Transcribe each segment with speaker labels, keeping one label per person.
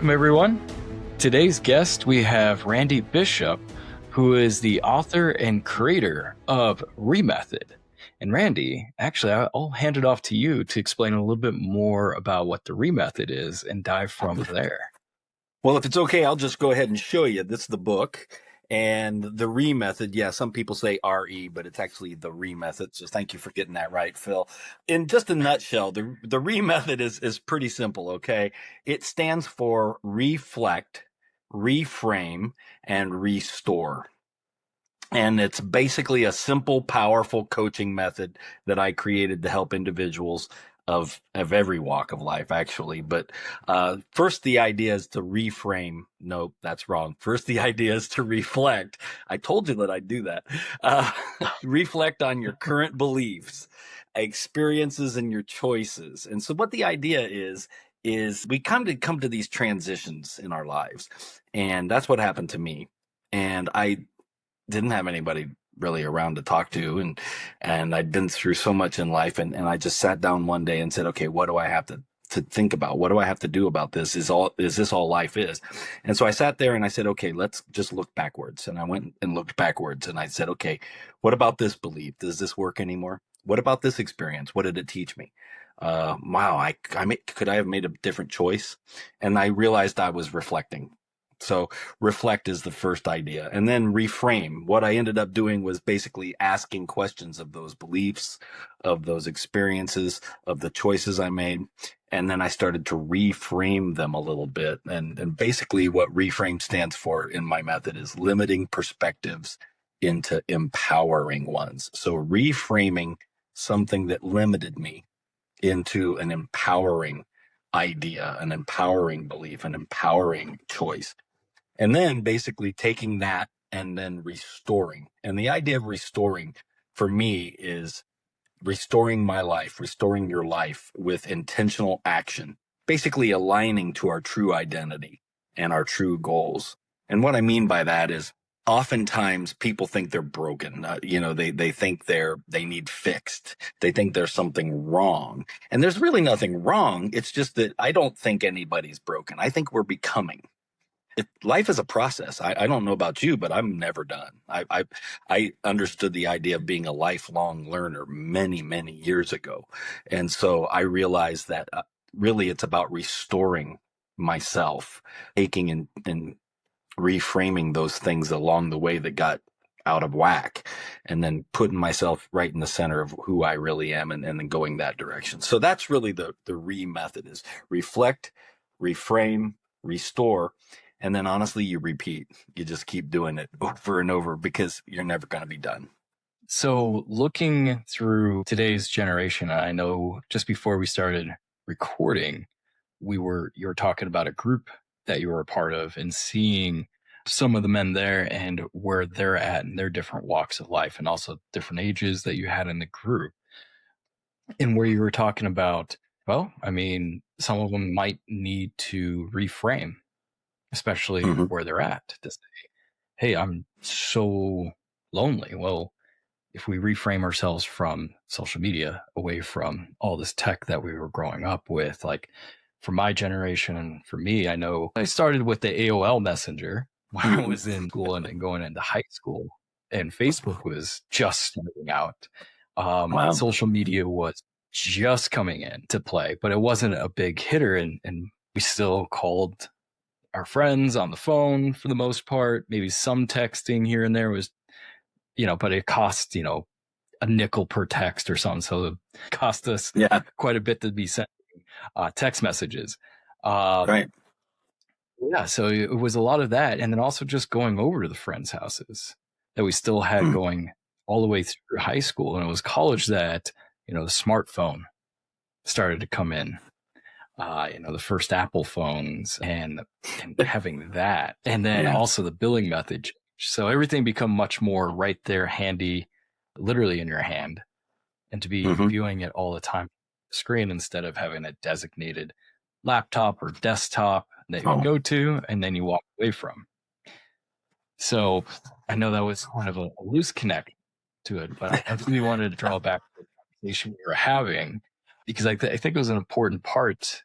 Speaker 1: Welcome, everyone. Today's guest, we have Randy Bishop, who is the author and creator of Remethod. And Randy, actually, I'll hand it off to you to explain a little bit more about what the Remethod is and dive from there.
Speaker 2: Well, if it's okay, I'll just go ahead and show you. This is the book. And the Remethod, yeah, some people say RE, but it's actually the Remethod. So thank you for getting that right, Phil. In just a nutshell, the Remethod is pretty simple, okay? It stands for reflect, reframe, and restore. And it's basically a simple, powerful coaching method that I created to help individuals of every walk of life, actually. But first, the idea is to reframe. Nope, that's wrong. First, the idea is to reflect. I told you that I'd do that. Reflect on your current beliefs, experiences, and your choices. And so, what the idea is we come to these transitions in our lives, and that's what happened to me. And I didn't have anybody really around to talk to, and I'd been through so much in life, and I just sat down one day and said, okay, what do I have to think about? What do I have to do about this? Is this all life is? And so I sat there and I said, okay, let's just look backwards. And I went and looked backwards and I said, okay, what about this belief? Does this work anymore? What about this experience? What did it teach me? Wow, could I have made a different choice? And I realized I was reflecting. So reflect is the first idea. And then reframe. What I ended up doing was basically asking questions of those beliefs, of those experiences, of the choices I made. And then I started to reframe them a little bit. And basically what reframe stands for in my method is limiting perspectives into empowering ones. So reframing something that limited me into an empowering idea, an empowering belief, an empowering choice. And then basically taking that and then restoring. And the idea of restoring for me is restoring my life, restoring your life with intentional action, basically aligning to our true identity and our true goals. And what I mean by that is oftentimes people think they're broken. They think they need fixed. They think there's something wrong. And there's really nothing wrong. It's just that I don't think anybody's broken. I think we're becoming. Life is a process. I don't know about you, but I'm never done. I understood the idea of being a lifelong learner many, many years ago. And so I realized that really it's about restoring myself, taking and reframing those things along the way that got out of whack, and then putting myself right in the center of who I really am, and then going that direction. So that's really the method is reflect, reframe, restore. And then honestly, you repeat. You just keep doing it over and over because you're never going to be done.
Speaker 1: So looking through today's generation, I know just before we started recording, you were talking about a group that you were a part of and seeing some of the men there and where they're at in their different walks of life and also different ages that you had in the group. And where you were talking about, well, I mean, some of them might need to reframe, especially where they're at, to say, hey, I'm so lonely. Well, if we reframe ourselves from social media away from all this tech that we were growing up with, like for my generation and for me, I know I started with the AOL Messenger when I was in school and going into high school, and Facebook was just starting out.
Speaker 2: Wow.
Speaker 1: Social media was just coming in to play, but it wasn't a big hitter, and we still called our friends on the phone for the most part. Maybe some texting here and there was, but it cost, a nickel per text or something. So it cost us quite a bit to be sending text messages.
Speaker 2: Right.
Speaker 1: Yeah. So it was a lot of that. And then also just going over to the friends' houses that we still had going all the way through high school. And it was college that, the smartphone started to come in. The first Apple phones and having that. And then also the billing method. So everything become much more right there, handy, literally in your hand, and to be viewing it all the time on the screen instead of having a designated laptop or desktop that you go to and then you walk away from. So I know that was kind of a loose connect to it, but I really wanted to draw back to the conversation we were having because I think it was an important part,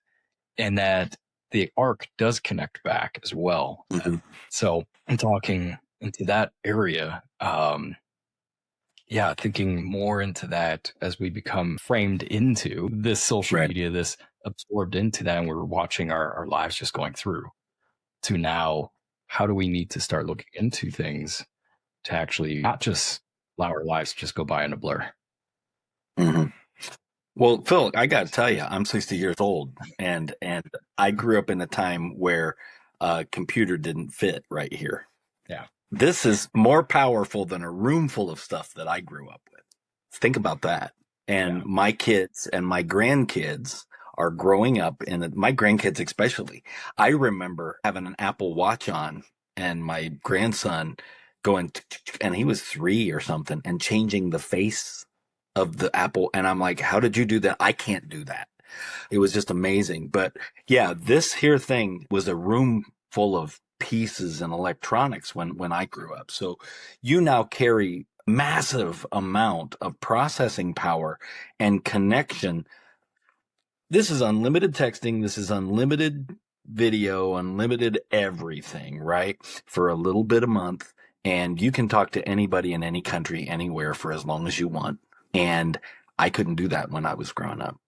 Speaker 1: and that the arc does connect back as well.
Speaker 2: Mm-hmm.
Speaker 1: So I'm talking into that area. Yeah, thinking more into that as we become framed into this social
Speaker 2: Right.
Speaker 1: media, this absorbed into that, and we're watching our lives just going through to now, how do we need to start looking into things to actually not just allow our lives just go by in a blur?
Speaker 2: Mm-hmm. Well, Phil, I got to tell you, I'm 60 years old, and I grew up in a time where a computer didn't fit right here.
Speaker 1: Yeah.
Speaker 2: This is more powerful than a room full of stuff that I grew up with. Think about that.
Speaker 1: Yeah.
Speaker 2: And my kids and my grandkids are growing up my grandkids especially. I remember having an Apple Watch on and my grandson going, and he was 3 or something, and changing the face of the Apple. And I'm like, how did you do that? I can't do that. It was just amazing. But yeah, this here thing was a room full of pieces and electronics when I grew up. So you now carry massive amount of processing power and connection. This is unlimited texting. This is unlimited video, unlimited everything, right? For a little bit a month. And you can talk to anybody in any country, anywhere for as long as you want. And I couldn't do that when I was growing up.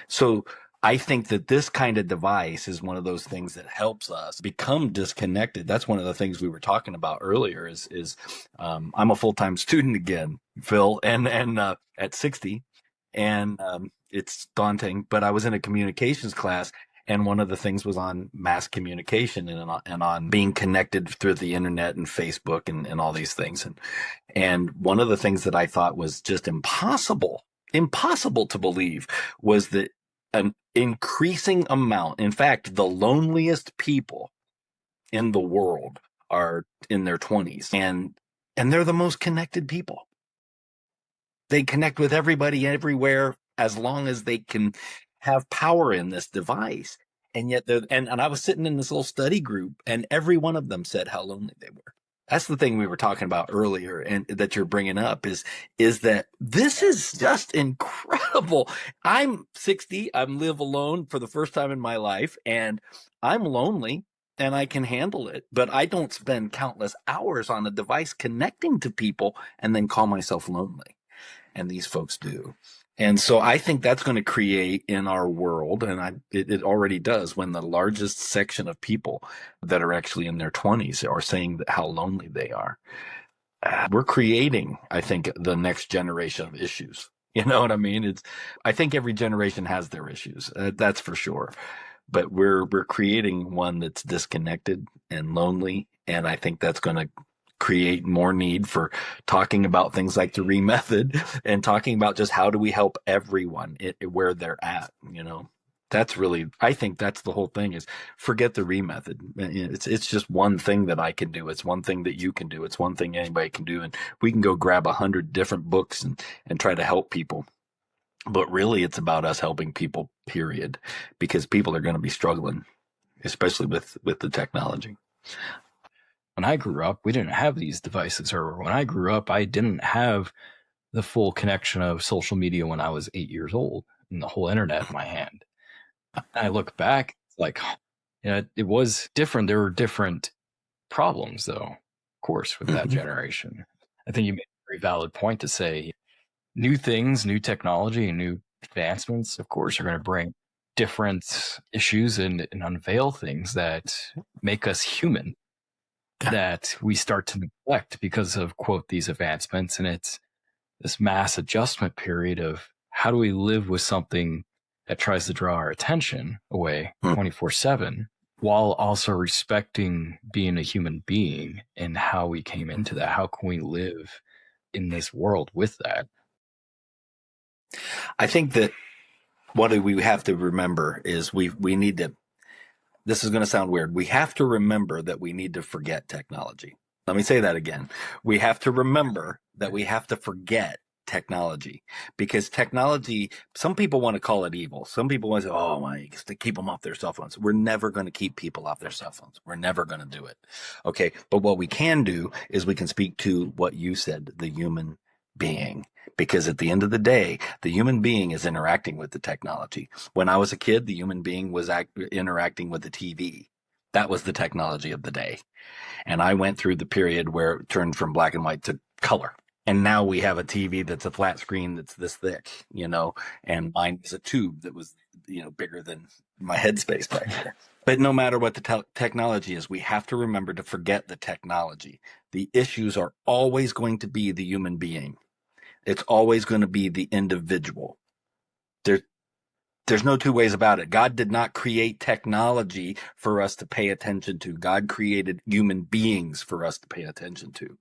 Speaker 2: So I think that this kind of device is one of those things that helps us become disconnected. That's one of the things we were talking about earlier is I'm a full-time student again, Phil, and at 60, and it's daunting, but I was in a communications class, and one of the things was on mass communication and on being connected through the internet and Facebook and all these things. And one of the things that I thought was just impossible to believe was that an increasing amount, in fact, the loneliest people in the world are in their 20s, and they're the most connected people. They connect with everybody everywhere as long as they can have power in this device. And yet and I was sitting in this little study group, and every one of them said how lonely they were. That's the thing we were talking about earlier, and that you're bringing up is that this is just incredible. I'm 60. I live alone for the first time in my life, and I'm lonely, and I can handle it. But I don't spend countless hours on a device connecting to people and then call myself lonely. And these folks do. And so I think that's going to create in our world, and it already does, when the largest section of people that are actually in their 20s are saying how lonely they are. We're creating, I think, the next generation of issues. You know what I mean? I think every generation has their issues. That's for sure. But we're creating one that's disconnected and lonely, and I think that's going to create more need for talking about things like the method and talking about just how do we help everyone where they're at. That's really, I think that's the whole thing, is forget the method. It's just one thing that I can do. It's one thing that you can do. It's one thing anybody can do. And we can go grab 100 different books and try to help people. But really, it's about us helping people, period, because people are going to be struggling, especially with the technology.
Speaker 1: When I grew up, we didn't have these devices, or when I grew up, I didn't have the full connection of social media when I was 8 years old and the whole internet in my hand. I look back, it's like, it was different. There were different problems, though, of course, with that
Speaker 2: Mm-hmm.
Speaker 1: generation. I think you made a very valid point to say new things, new technology, and new advancements, of course, are going to bring different issues and unveil things that make us human, that we start to neglect because of, quote, these advancements. And it's this mass adjustment period of how do we live with something that tries to draw our attention away 24/7 while also respecting being a human being and how we came into that. How can we live in this world with that?
Speaker 2: I think that what we have to remember is we need to, this is going to sound weird. We have to remember that we need to forget technology. Let me say that again. We have to remember that we have to forget technology, because technology, some people want to call it evil. Some people want to say, oh my, to keep them off their cell phones. We're never going to keep people off their cell phones. We're never going to do it. Okay. But what we can do is we can speak to what you said, the human being. Because at the end of the day, the human being is interacting with the technology. When I was a kid, the human being was interacting with the TV. That was the technology of the day. And I went through the period where it turned from black and white to color. And now we have a TV that's a flat screen that's this thick, and mine was a tube that was, bigger than my headspace back here. But no matter what the technology is, we have to remember to forget the technology. The issues are always going to be the human being. It's always going to be the individual. There, there's no two ways about it. God did not create technology for us to pay attention to. God created human beings for us to pay attention to.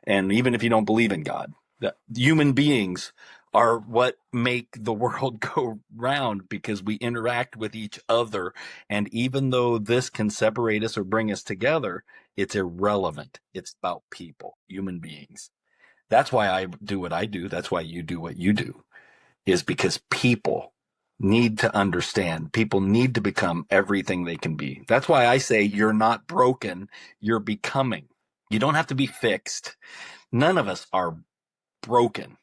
Speaker 2: And even if you don't believe in God, the human beings are what make the world go round, because we interact with each other. And even though this can separate us or bring us together, it's irrelevant. It's about people, human beings. That's why I do what I do. That's why you do what you do, is because people need to understand. People need to become everything they can be. That's why I say you're not broken, you're becoming. You don't have to be fixed. None of us are broken.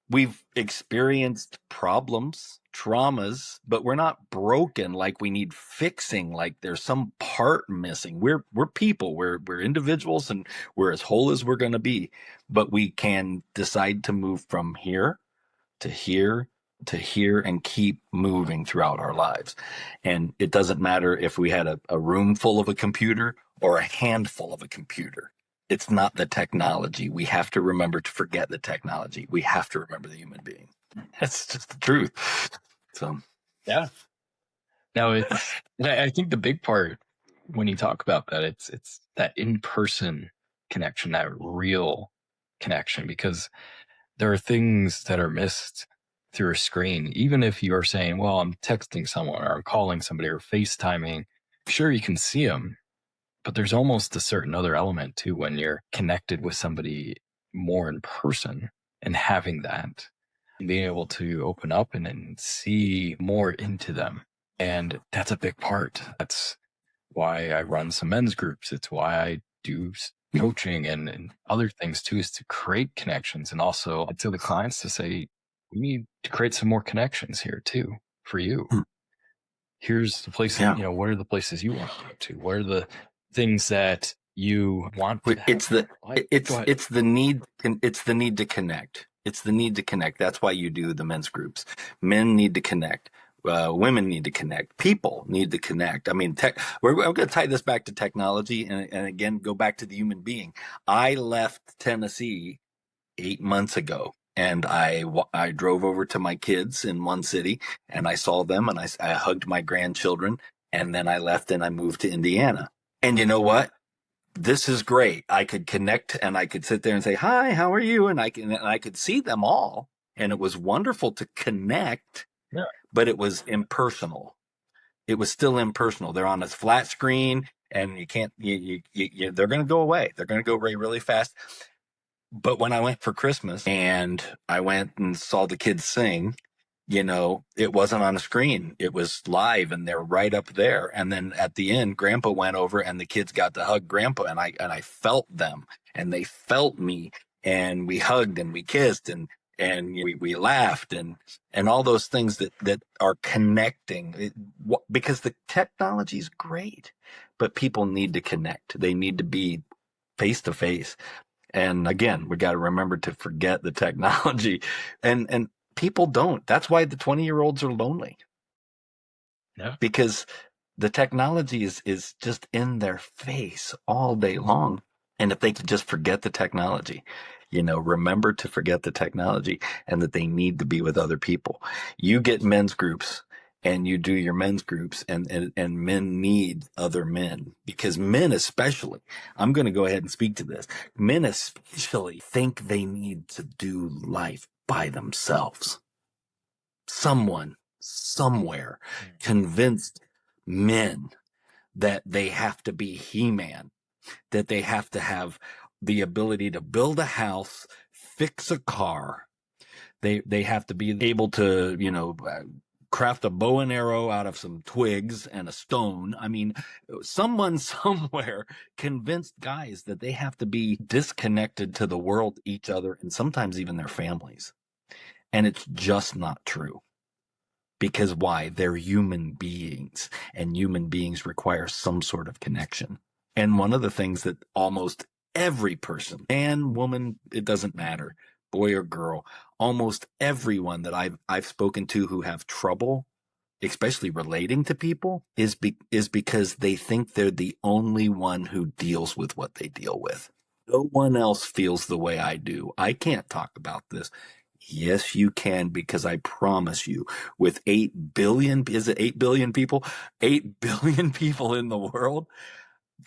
Speaker 2: We've experienced problems, traumas, but we're not broken like we need fixing, like there's some part missing. We're people, we're individuals, and we're as whole as we're going to be. But we can decide to move from here to here to here and keep moving throughout our lives. And it doesn't matter if we had a room full of a computer or a handful of a computer. It's not the technology. We have to remember to forget the technology. We have to remember the human being. That's just the truth. So,
Speaker 1: Yeah. No, I think the big part when you talk about that, it's that in-person connection, that real connection, because there are things that are missed through a screen. Even if you are saying, well, I'm texting someone or I'm calling somebody or FaceTiming, sure, you can see them, but there's almost a certain other element too when you're connected with somebody more in person and having that and being able to open up and see more into them. And that's a big part. That's why I run some men's groups. It's why I do coaching and other things too, is to create connections. And also to the clients to say, we need to create some more connections here too for you. Here's the places,
Speaker 2: yeah.
Speaker 1: what are the places you want to go to? What are the things that you want to
Speaker 2: It's
Speaker 1: have?
Speaker 2: it's the need, it's the need to connect. It's the need to connect. That's why you do the men's groups. Men need to connect. Women need to connect. People need to connect. I mean, we're going to tie this back to technology, and again go back to the human being. I left Tennessee 8 months ago, and I drove over to my kids in one city, and I saw them, and I hugged my grandchildren, and then I left and I moved to Indiana. And you know what? This is great. I could connect, and I could sit there and say, hi, how are you? And I could see them all. And it was wonderful to connect,
Speaker 1: Yeah.
Speaker 2: but it was impersonal. It was still impersonal. They're on a flat screen, and you can't, they're going to go away. They're going to go away really fast. But when I went for Christmas and I went and saw the kids sing, it wasn't on a screen. It was live, and they're right up there. And then at the end, Grandpa went over and the kids got to hug Grandpa, and I felt them, and they felt me, and we hugged and we kissed, and we laughed, and all those things that are connecting because the technology is great, but people need to connect. They need to be face to face. And again, we got to remember to forget the technology, and people don't. That's why the 20-year-olds are lonely,
Speaker 1: Yeah.
Speaker 2: because the technology is just in their face all day long. And if they could just forget the technology, remember to forget the technology, and that they need to be with other people. You get men's groups, and you do your men's groups, and men need other men, because men especially, I'm going to go ahead and speak to this. Men especially think they need to do life by themselves. Someone somewhere convinced men that they have to be He-Man, that they have to have the ability to build a house, fix a car. They have to be able to, craft a bow and arrow out of some twigs and a stone. I mean, someone somewhere convinced guys that they have to be disconnected to the world, each other, and sometimes even their families. And it's just not true. Because why? They're human beings, and human beings require some sort of connection. And one of the things that almost every person, man, woman, it doesn't matter, boy or girl, almost everyone that I've spoken to who have trouble, especially relating to people, is because they think they're the only one who deals with what they deal with. No one else feels the way I do. I can't talk about this. Yes, you can, because I promise you, with 8 billion, is it 8 billion people? 8 billion people in the world,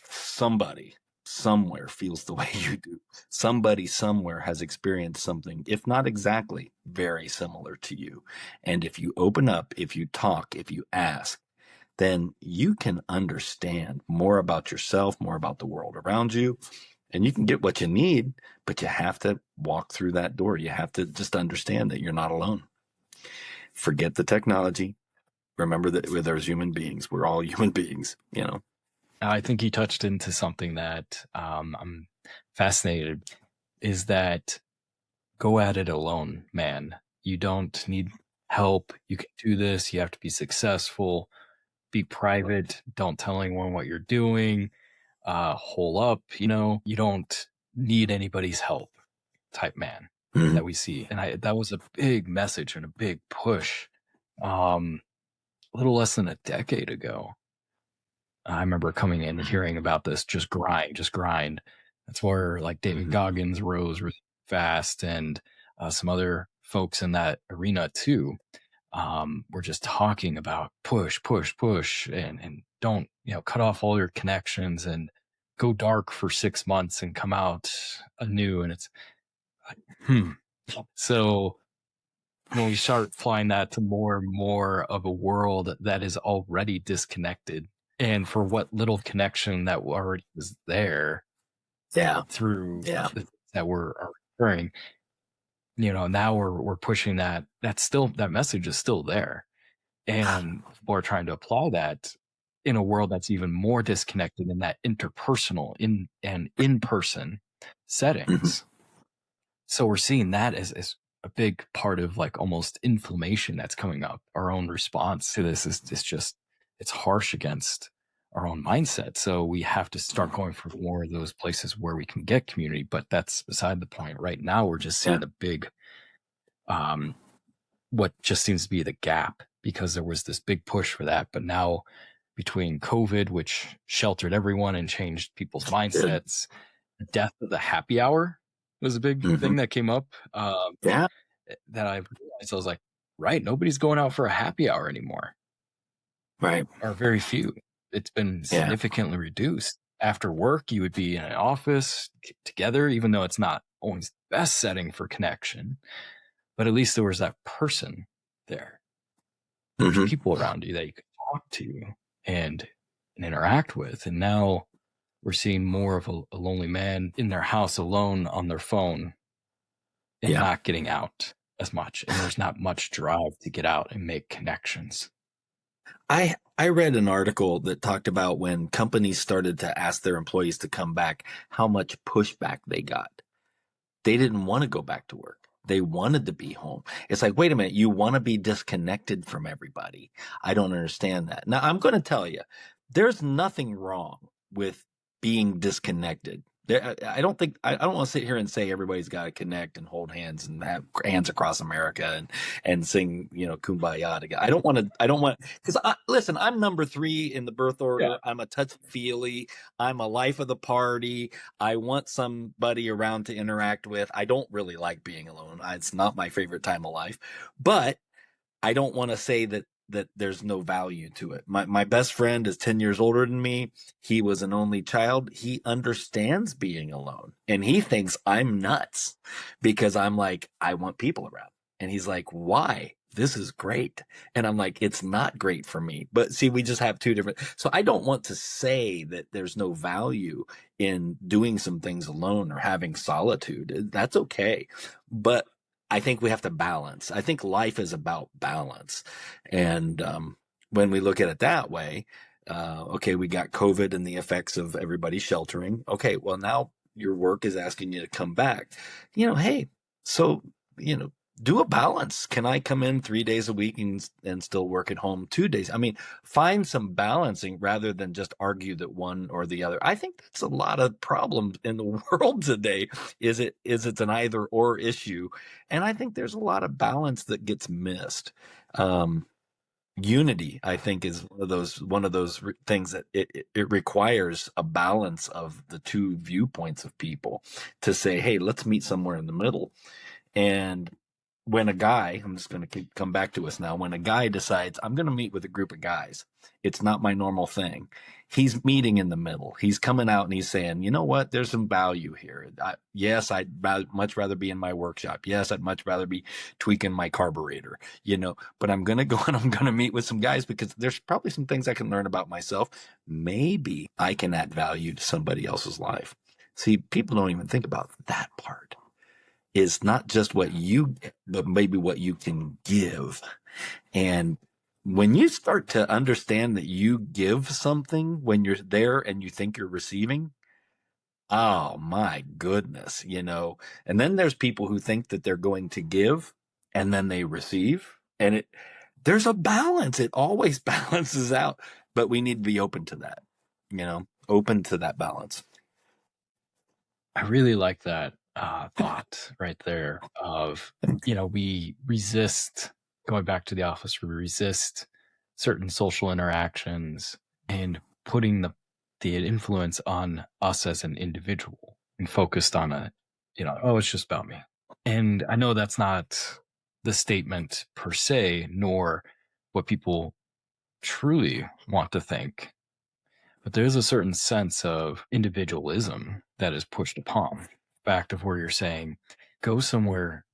Speaker 2: somebody somewhere feels the way you do. Somebody somewhere has experienced something, if not exactly, very similar to you. And if you open up, if you talk, if you ask, then you can understand more about yourself, more about the world around you, and you can get what you need, but you have to walk through that door. You have to just understand that you're not alone. Forget the technology. Remember that there's human beings. We're all human beings, you know?
Speaker 1: I think you touched into something that I'm fascinated is that go at it alone, man. You don't need help. You can do this. You have to be successful. Be private. Don't tell anyone what you're doing. Hole up. You don't need anybody's help type man
Speaker 2: Mm-hmm.
Speaker 1: that we see. And that was a big message and a big push. A little less than a decade ago. I remember coming in and hearing about this, just grind, just grind. That's where like David
Speaker 2: Mm-hmm.
Speaker 1: Goggins rose really fast, and some other folks in that arena too. Were just talking about push, push, push, and don't, cut off all your connections and go dark for 6 months and come out anew. And it's like, So when we start applying that to more and more of a world that is already disconnected, and for what little connection that already is there
Speaker 2: Yeah.
Speaker 1: through
Speaker 2: Yeah.
Speaker 1: that are occurring, now we're pushing that message is still there, and people are trying to apply that in a world that's even more disconnected in that interpersonal in-person
Speaker 2: Mm-hmm.
Speaker 1: settings. So we're seeing that as a big part of like almost inflammation that's coming up. Our own response to this is just, it's harsh against our own mindset. So we have to start going for more of those places where we can get community, but that's beside the point. Right now, we're just
Speaker 2: Yeah.
Speaker 1: seeing a big, what just seems to be the gap, because there was this big push for that. But now between COVID, which sheltered everyone and changed people's
Speaker 2: Good.
Speaker 1: mindsets, the death of the happy hour was a big
Speaker 2: Mm-hmm.
Speaker 1: thing that came up.
Speaker 2: Yeah.
Speaker 1: That I realized, I was like, right, nobody's going out for a happy hour anymore,
Speaker 2: Right.
Speaker 1: or very few. It's been
Speaker 2: Yeah.
Speaker 1: significantly reduced. After work, you would be in an office together, even though it's not always the best setting for connection, but at least there was that person there. There's
Speaker 2: Mm-hmm.
Speaker 1: people around you that you could talk to and interact with. And now we're seeing more of a lonely man in their house alone on their phone and
Speaker 2: Yeah.
Speaker 1: not getting out as much. And there's not much drive to get out and make connections.
Speaker 2: I read an article that talked about when companies started to ask their employees to come back, how much pushback they got. They didn't want to go back to work. They wanted to be home. It's like, wait a minute, you want to be disconnected from everybody. I don't understand that. Now, I'm going to tell you, there's nothing wrong with being disconnected. I don't think, I don't want to sit here and say everybody's got to connect and hold hands and have hands across America and sing, Kumbaya together. I don't want, because listen, I'm number 3 in the birth
Speaker 1: Yeah.
Speaker 2: order. I'm a touch feely. I'm a life of the party. I want somebody around to interact with. I don't really like being alone. It's not my favorite time of life, but I don't want to say that there's no value to it. My best friend is 10 years older than me. He was an only child. He understands being alone, and he thinks I'm nuts because I'm like, I want people around. And he's like, why? This is great. And I'm like, it's not great for me. But see, we just have two different. So I don't want to say that there's no value in doing some things alone or having solitude. That's okay. But I think we have to balance. I think life is about balance. And when we look at it that way, okay, we got COVID and the effects of everybody sheltering. Okay, well, now your work is asking you to come back. Hey, so, you know, do a balance. Can I come in 3 days a week and still work at home 2 days? I mean, find some balancing rather than just argue that one or the other. I think that's a lot of problems in the world today. It's an either or issue, and I think there's a lot of balance that gets missed. Unity, I think, is one of those things that it requires a balance of the two viewpoints of people to say, hey, let's meet somewhere in the middle. And when a guy, I'm just going to come back to us now, when a guy decides, I'm going to meet with a group of guys, it's not my normal thing. He's meeting in the middle. He's coming out and he's saying, you know what, there's some value here. Yes, I'd much rather be in my workshop. Yes, I'd much rather be tweaking my carburetor, but I'm going to go and I'm going to meet with some guys because there's probably some things I can learn about myself. Maybe I can add value to somebody else's life. See, people don't even think about that part. Is not just what you get, but maybe what you can give. And when you start to understand that you give something when you're there and you think you're receiving, oh my goodness, And then there's people who think that they're going to give and then they receive. And there's a balance. It always balances out, but we need to be open to that, open to that balance.
Speaker 1: I really like that thought right there of, we resist going back to the office, we resist certain social interactions and putting the influence on us as an individual and focused on oh, it's just about me. And I know that's not the statement per se, nor what people truly want to think. But there's a certain sense of individualism that is pushed upon. Back to where you're saying, go somewhere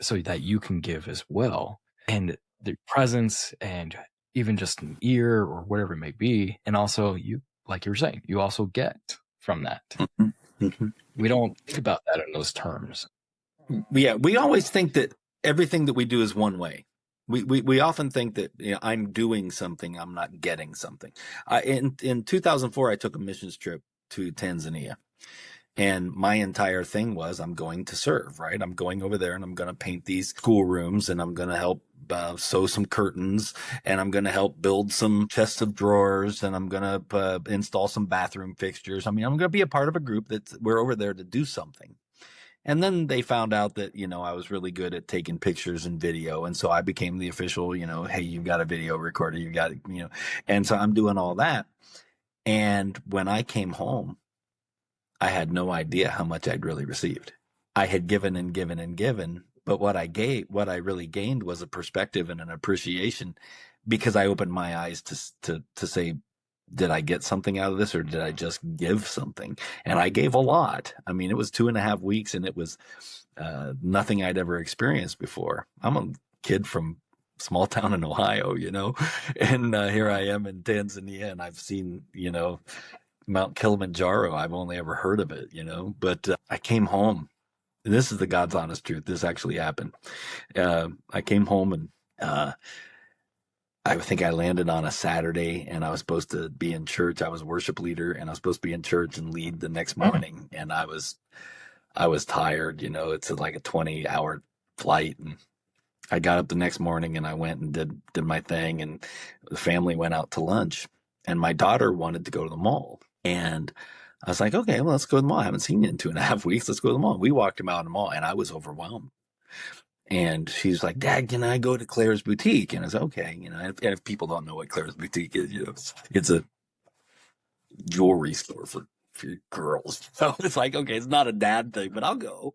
Speaker 1: so that you can give as well. And the presence and even just an ear or whatever it may be. And also, you, like you were saying, you also get from that.
Speaker 2: Mm-hmm.
Speaker 1: We don't think about that in those terms.
Speaker 2: Yeah, we always think that everything that we do is one way. We often think that I'm doing something, I'm not getting something. In 2004, I took a missions trip to Tanzania, and my entire thing was I'm going to serve. Right, I'm going over there and I'm going to paint these schoolrooms, and I'm going to help sew some curtains, and I'm going to help build some chests of drawers, and I'm going to install some bathroom fixtures. I mean, I'm going to be a part of a group that we're over there to do something. And then they found out that, I was really good at taking pictures and video. And so I became the official, hey, you've got a video recorder, you got it, and so I'm doing all that. And when I came home, I had no idea how much I'd really received. I had given and given and given, but what I really gained was a perspective and an appreciation because I opened my eyes to say, did I get something out of this or did I just give something? And I gave a lot. I mean, it was 2.5 weeks and it was nothing I'd ever experienced before. I'm a kid from small town in Ohio, and here I am in Tanzania and I've seen, Mount Kilimanjaro. I've only ever heard of it, but I came home. This is the God's honest truth. This actually happened. I came home and I think I landed on a Saturday and I was supposed to be in church. I was a worship leader and I was supposed to be in church and lead the next morning. And I was tired, it's like a 20-hour flight. And I got up the next morning and I went and did my thing. And the family went out to lunch and my daughter wanted to go to the mall. And I was like, okay, well, let's go to the mall. I haven't seen you in 2.5 weeks. Let's go to the mall. We walked him out of the mall and I was overwhelmed. And she's like, Dad, can I go to Claire's Boutique? And I said, okay. And if people don't know what Claire's Boutique is, it's a jewelry store for girls. So it's like, okay, it's not a dad thing, but I'll go,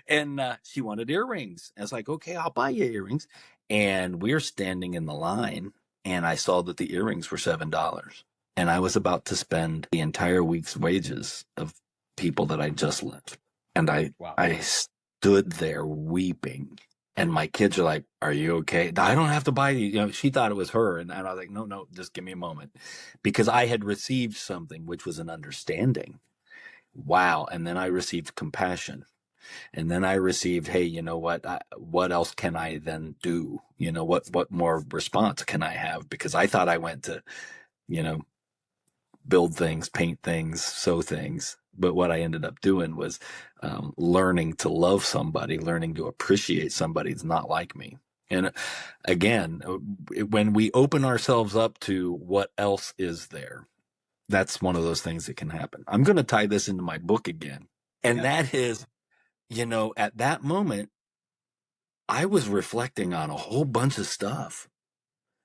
Speaker 2: And she wanted earrings. And it's like, okay, I'll buy you earrings. And we're standing in the line and I saw that the earrings were $7. And I was about to spend the entire week's wages of people that I just left. And
Speaker 1: Wow.
Speaker 2: I stood there weeping. And my kids are like, are you okay? I don't have to buy you. She thought it was her. And I was like, no, just give me a moment. Because I had received something, which was an understanding. Wow. And then I received compassion. And then I received, hey, you know what? What else can I then do? What more response can I have? Because I thought I went to, you know, build things, paint things, sew things. But what I ended up doing was learning to love somebody, learning to appreciate somebody that's not like me. And again, when we open ourselves up to what else is there, that's one of those things that can happen. I'm going to tie this into my book again. And that is, at that moment, I was reflecting on a whole bunch of stuff.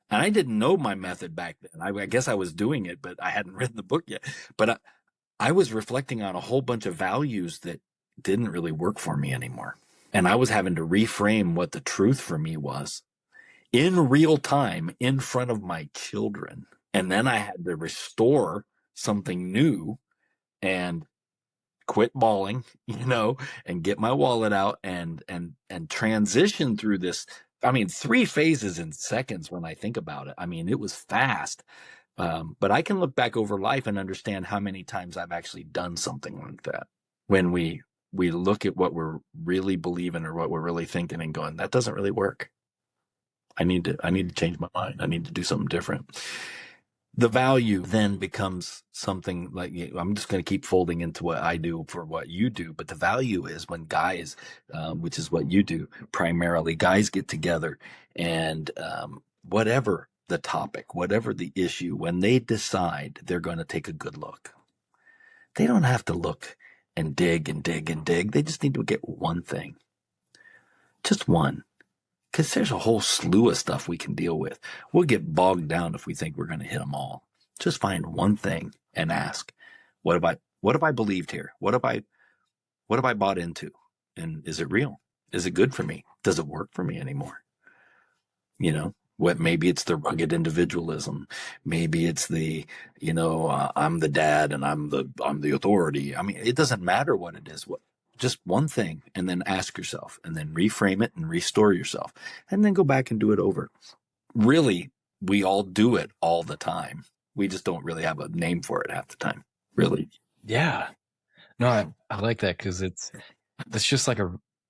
Speaker 2: And I didn't know my method back then. I guess I was doing it, but I hadn't written the book yet. But I was reflecting on a whole bunch of values that didn't really work for me anymore. And I was having to reframe what the truth for me was in real time in front of my children. And then I had to restore something new and quit bawling, and get my wallet out and transition through this. I mean, 3 phases in seconds when I think about it. I mean, it was fast. But I can look back over life and understand how many times I've actually done something like that. When we look at what we're really believing or what we're really thinking and going, that doesn't really work. I need to change my mind. I need to do something different. The value then becomes something like, I'm just going to keep folding into what I do for what you do. But the value is when guys, which is what you do primarily, guys get together and whatever the topic, whatever the issue, when they decide they're going to take a good look, they don't have to look and dig and dig and dig. They just need to get one thing, just one. Because there's a whole slew of stuff we can deal with. We'll get bogged down if we think we're going to hit them all. Just find one thing and ask, what have I believed here? What have I bought into? And is it real? Is it good for me? Does it work for me anymore? Maybe it's the rugged individualism. Maybe it's the, I'm the dad and I'm the authority. I mean, it doesn't matter what it is. Just one thing, and then ask yourself, and then reframe it and restore yourself, and then go back and do it over. Really, we all do it all the time. We just don't really have a name for it half the time. Really.
Speaker 1: Yeah. No, I like that because it's just like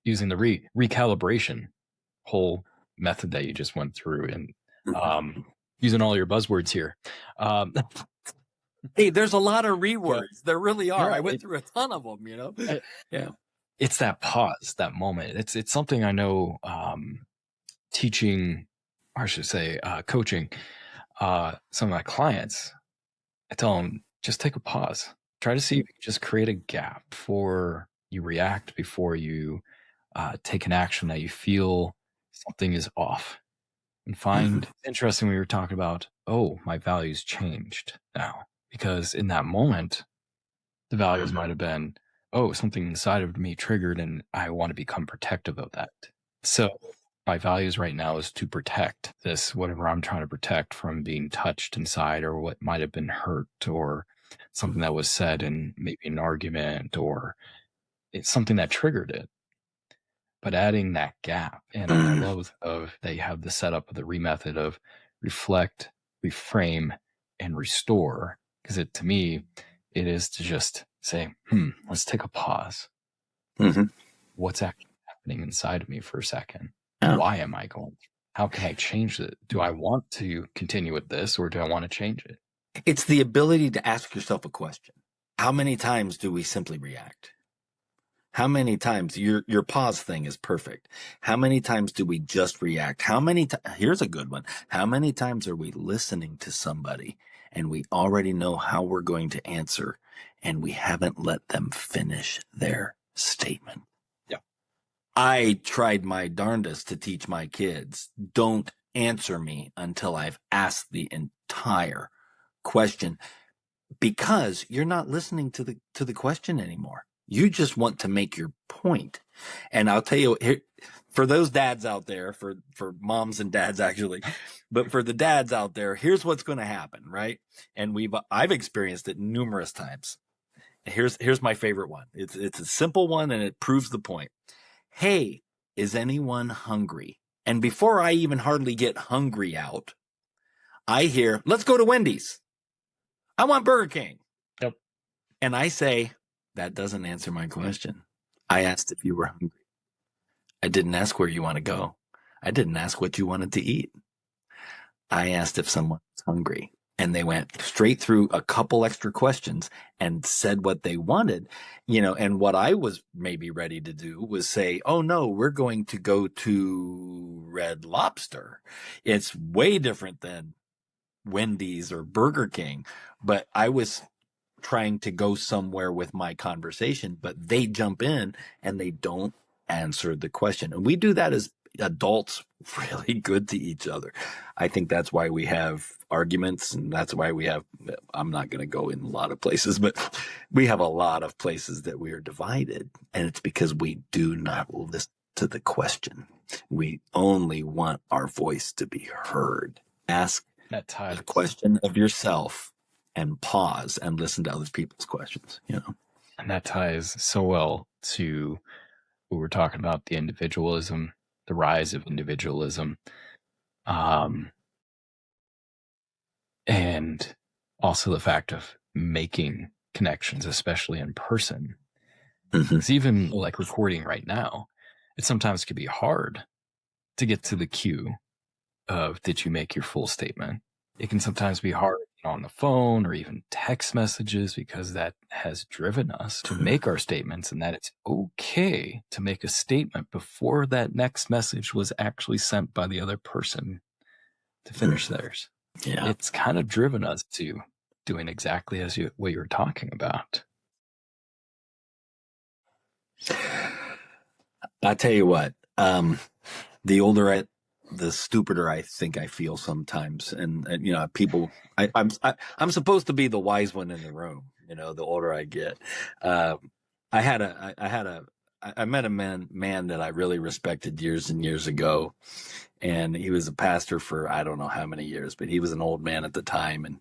Speaker 1: using the recalibration whole method that you just went through and using all your buzzwords here.
Speaker 2: Hey, there's a lot of rewords. There really are.
Speaker 1: Yeah,
Speaker 2: I went through a ton of them, Yeah.
Speaker 1: It's that pause, that moment. It's something I know teaching, or I should say, coaching some of my clients. I tell them, just take a pause. Try to see if you can just create a gap before you react, before you take an action that you feel something is off. And find interesting we were talking about, oh, my values changed now. Because in that moment, the values might have been, oh, something inside of me triggered and I want to become protective of that. So my values right now is to protect this, whatever I'm trying to protect from being touched inside or what might have been hurt or something that was said in maybe an argument or it's something that triggered it. But adding that gap, and I love that you have the setup of the method of reflect, reframe, and restore. Because to me, it is to just say, let's take a pause.
Speaker 2: Mm-hmm.
Speaker 1: What's actually happening inside of me for a second?
Speaker 2: Yeah.
Speaker 1: Why am I going? How can I change it? Do I want to continue with this or do I want to change it?
Speaker 2: It's the ability to ask yourself a question. How many times do we simply react? How many times your pause thing is perfect. How many times do we just react? Here's a good one. How many times are we listening to somebody and we already know how we're going to answer and we haven't let them finish their statement?
Speaker 1: Yeah.
Speaker 2: I tried my darndest to teach my kids, don't answer me until I've asked the entire question, because you're not listening to the question anymore. You just want to make your point. And I'll tell you, for those dads out there, for moms and dads actually, but for the dads out there, here's what's going to happen, right? And I've experienced it numerous times. Here's my favorite one. It's a simple one and it proves the point. Hey, is anyone hungry? And before I even hardly get hungry out, I hear, let's go to Wendy's. I want Burger King.
Speaker 1: Yep.
Speaker 2: And I say, that doesn't answer my question. I asked if you were hungry. I didn't ask where you want to go. I didn't ask what you wanted to eat. I asked if someone was hungry. And they went straight through a couple extra questions and said what they wanted, and what I was maybe ready to do was say, oh no, we're going to go to Red Lobster. It's way different than Wendy's or Burger King. But I was trying to go somewhere with my conversation, but they jump in and they don't answer the question. And we do that as adults really good to each other. I think that's why we have arguments, and that's why I'm not going to go in a lot of places, but we have a lot of places that we are divided. And it's because we do not listen to the question. We only want our voice to be heard. Ask
Speaker 1: That
Speaker 2: a
Speaker 1: ties
Speaker 2: question of yourself and pause and listen to other people's questions.
Speaker 1: and that ties so well to what we're talking about, the individualism, the rise of individualism, um, and also the fact of making connections, especially in person.
Speaker 2: Mm-hmm.
Speaker 1: Because even like recording right now, it sometimes can be hard to get to the cue of did you make your full statement? It can sometimes be hard on the phone or even text messages because that has driven us to make our statements, and that it's okay to make a statement before that next message was actually sent by the other person to finish theirs.
Speaker 2: Yeah.
Speaker 1: It's kind of driven us to doing exactly as what you were talking about.
Speaker 2: I tell you what, the older the stupider I think I feel sometimes, and people, I'm supposed to be the wise one in the room. The older I get, I had a, I had a, I met a man that I really respected years and years ago, and he was a pastor for I don't know how many years, but he was an old man at the time,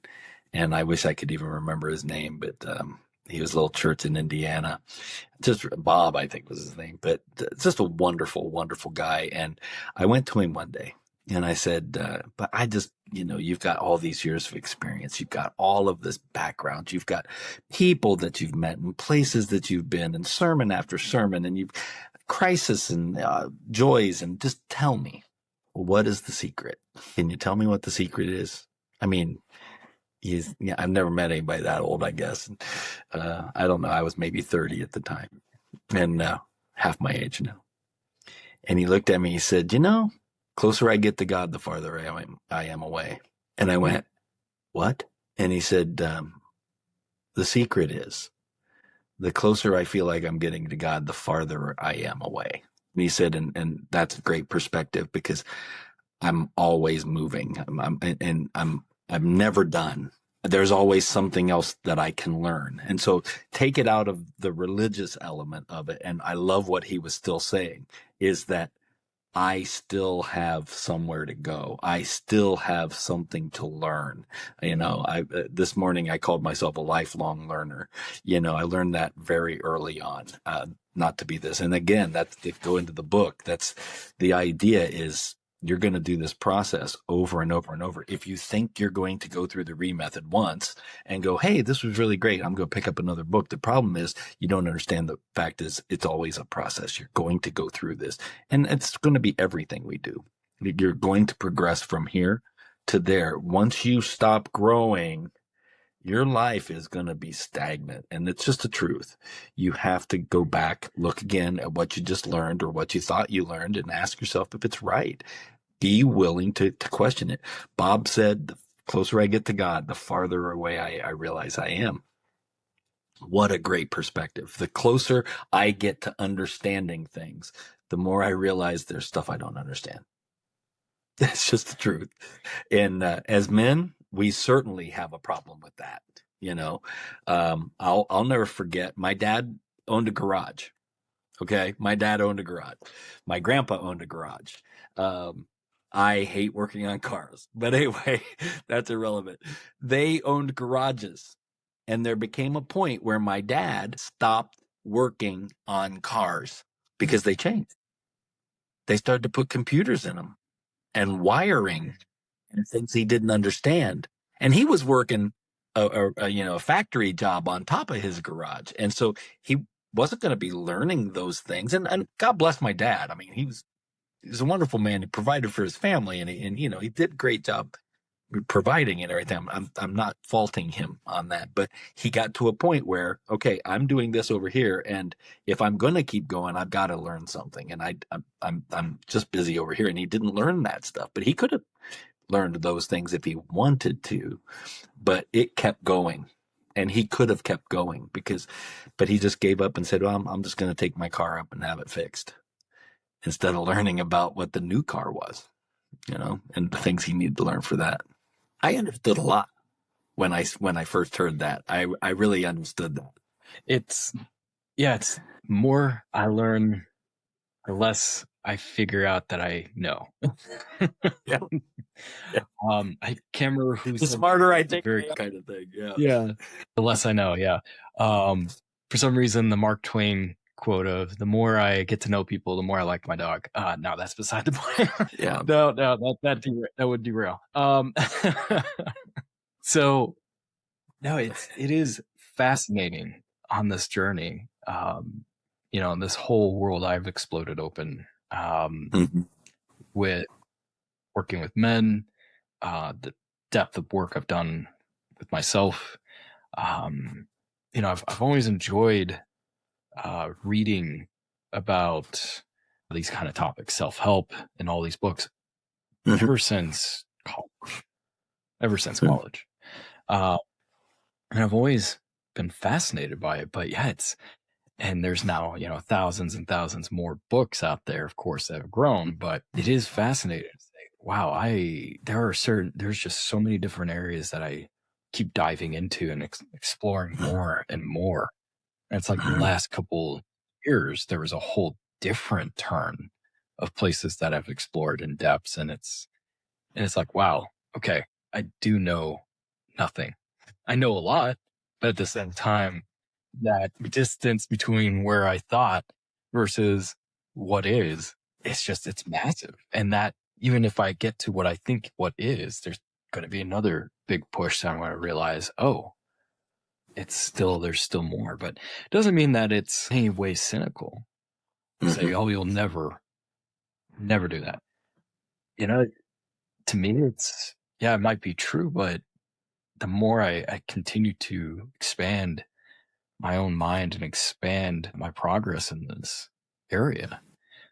Speaker 2: and I wish I could even remember his name, but he was a little church in Indiana, just Bob, I think was his name, but just a wonderful, wonderful guy. And I went to him one day and I said, but I just, you've got all these years of experience. You've got all of this background. You've got people that you've met and places that you've been and sermon after sermon, and you've crisis and joys. And just tell me, what is the secret? Can you tell me what the secret is? I mean, I've never met anybody that old, I guess. I don't know. I was maybe 30 at the time, and half my age now. And he looked at me, he said, closer I get to God, the farther I am away. And I went, what? And he said, the secret is the closer I feel like I'm getting to God, the farther I am away. And he said, and that's a great perspective because I'm always moving. I'm never done. There's always something else that I can learn. And so take it out of the religious element of it. And I love what he was still saying is that I still have somewhere to go. I still have something to learn. This morning I called myself a lifelong learner. I learned that very early on, not to be this. And again, that's if go into the book. That's the idea is you're going to do this process over and over and over. If you think you're going to go through the method once and go, hey, this was really great, I'm going to pick up another book. The problem is you don't understand the fact is it's always a process. You're going to go through this, and it's going to be everything we do. You're going to progress from here to there. Once you stop growing, your life is going to be stagnant, and it's just the truth. You have to go back, look again at what you just learned or what you thought you learned, and ask yourself if it's right. Be willing to question it. Bob said, the closer I get to God, the farther away I realize I am. What a great perspective. The closer I get to understanding things, the more I realize there's stuff I don't understand. That's just the truth. And as men, we certainly have a problem with that. I'll never forget. My dad owned a garage. Okay, my dad owned a garage. My grandpa owned a garage. Um, I hate working on cars, but anyway, that's irrelevant. They owned garages, and there became a point where my dad stopped working on cars because they changed. They started to put computers in them and wiring and things he didn't understand. And he was working a factory job on top of his garage, and so he wasn't going to be learning those things. And God bless my dad. I mean, he's a wonderful man. He provided for his family, and you know, he did a great job providing and everything. I'm not faulting him on that, but he got to a point where, okay, I'm doing this over here, and if I'm going to keep going, I've got to learn something. And I'm just busy over here, and he didn't learn that stuff, but he could have learned those things if he wanted to, but it kept going. And he could have kept going but he just gave up and said, well, I'm just going to take my car up and have it fixed instead of learning about what the new car was, you know, and the things he needed to learn for that. I understood a lot when I first heard that. I really understood that.
Speaker 1: It's yeah, it's more I learn, the less I figure out that I know.
Speaker 2: Yeah. Yeah.
Speaker 1: I can't remember who
Speaker 2: The
Speaker 1: said
Speaker 2: smarter I think
Speaker 1: very
Speaker 2: kind of thing. Yeah.
Speaker 1: yeah, the less I know. Yeah. For some reason, the Mark Twain quote of "the more I get to know people, the more I like my dog." No, that's beside the point.
Speaker 2: Yeah.
Speaker 1: No, that would derail. So no, it is fascinating on this journey. In this whole world I've exploded open,
Speaker 2: Mhm.
Speaker 1: with working with men, the depth of work I've done with myself. I've always enjoyed reading about these kind of topics, self-help, and all these books
Speaker 2: Mhm.
Speaker 1: ever since college. Ever since college, uh, and I've always been fascinated by it. But yeah, and there's now thousands and thousands more books out there, of course, that have grown. But it is fascinating to say, wow, there's just so many different areas that I keep diving into and exploring more and more. And it's like the last couple years, there was a whole different turn of places that I've explored in depths. And it's like, wow, okay, I do know nothing. I know a lot, but at the same time, that distance between where I thought versus what is, it's massive. And that even if I get to what I think what is, there's going to be another big push that I'm going to realize, oh, there's still more. But it doesn't mean that it's any way cynical. Say,
Speaker 2: Mhm.
Speaker 1: oh, you'll never do that. You know, to me, yeah, it might be true, but the more I continue to expand my own mind and expand my progress in this area,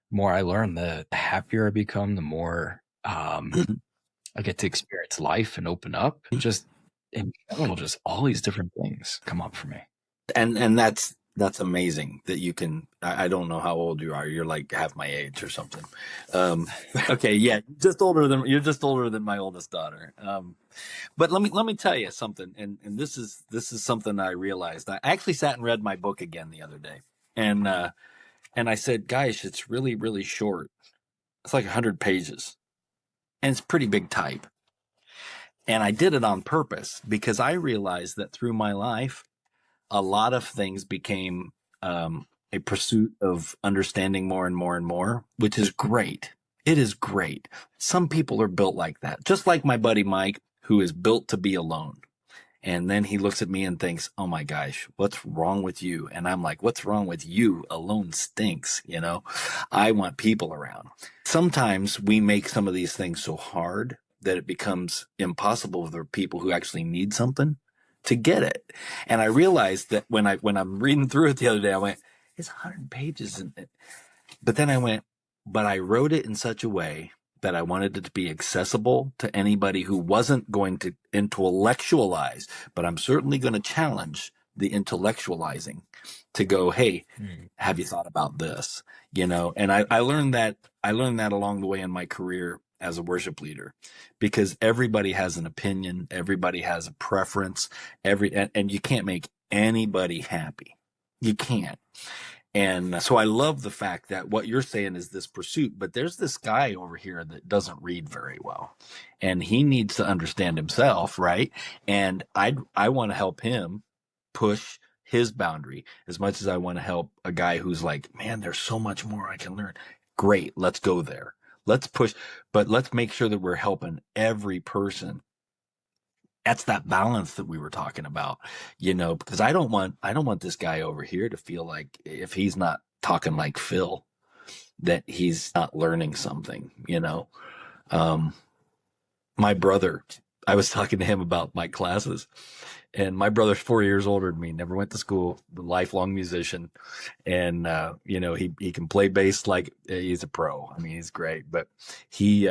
Speaker 1: the more I learn, the happier I become, the more
Speaker 2: Mhm.
Speaker 1: I get to experience life and open up. Just in general, just all these different things come up for me.
Speaker 2: And that's amazing that you can. I don't know how old you are. You're like half my age or something. Um, okay, yeah, you're just older than my oldest daughter. But let me tell you something, and this is something I realized. I actually sat and read my book again the other day, and I said, "Gosh, it's really really short. It's like 100 pages, and it's pretty big type." And I did it on purpose because I realized that through my life, a lot of things became a pursuit of understanding more and more and more, which is great. It is great. Some people are built like that, just like my buddy Mike, who is built to be alone. And then he looks at me and thinks, oh my gosh, what's wrong with you? And I'm like, what's wrong with you? Alone stinks. I want people around. Sometimes we make some of these things so hard that it becomes impossible for people who actually need something to get it. And I realized that when I'm reading through it the other day, I went, it's 100 pages. But then I went, but I wrote it in such a way that I wanted it to be accessible to anybody who wasn't going to intellectualize, but I'm certainly going to challenge the intellectualizing to go, hey,
Speaker 1: Mm.
Speaker 2: have you thought about this? And I learned that along the way in my career as a worship leader, because everybody has an opinion, everybody has a preference, and you can't make anybody happy. You can't. And so I love the fact that what you're saying is this pursuit, but there's this guy over here that doesn't read very well, and he needs to understand himself, right? And I want to help him push his boundary as much as I want to help a guy who's like, man, there's so much more I can learn. Great, let's go there. Let's push, but let's make sure that we're helping every person that's that balance that we were talking about, because I don't want this guy over here to feel like if he's not talking like Phil, that he's not learning something. Um, my brother, I was talking to him about my classes, and my brother's 4 years older than me, never went to school, lifelong musician. And, he can play bass like he's a pro. I mean, he's great, but he